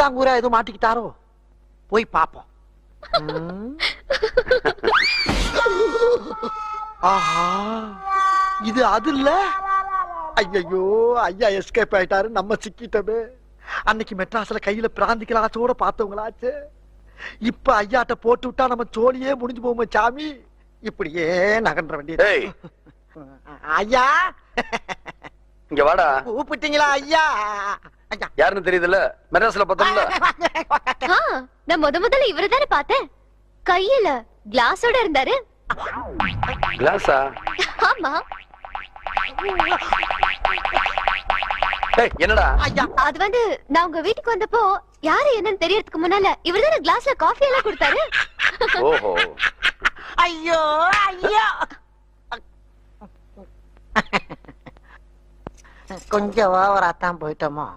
தாங்கூரா எதுவும் மாட்டிக்கிட்டாரோ போய் பாப்போம். ஆஹா இது அது இல்ல. ஐயோ ஐயா எஸ்கேப் ஆயிட்டாரு, நம்ம சிக்கிட்டமே. அன்னைக்கு மெட்ராஸ்ல கையில பிராந்தி கிளாஸோட பார்த்தவங்களாச்சு. இப்ப ஐயாட்ட போட்டு விட்டா நம்ம சோழியே முடிஞ்சு போவோமே சாமி. இப்படியே நகன்ற வேண்டியது. ஐயா இங்க வாடா. கூப்பிட்டீங்களா ஐயா? யாருன்னு தெரியுதுல்ல, மெட்ராஸ்ல பார்த்தோம்ல. நான் முதல்ல இவரை தானே பார்த்தேன். கையில கிளாஸோட இருந்தாரு. கிளாஸா? ஆமா. என்னடா? அது வந்து நான் உங்க வீட்டுக்கு வந்தப்போ யாரு என்னன்னு தெரியறதுக்கு முன்னால இவர் தானே கிளாஸ்ல காஃபி எல்லாம் கொடுத்தாரு. ஓஹோ. ஐயோ ஐயோ கொஞ்சம் ஓவராத்தான் போயிட்டோமோ.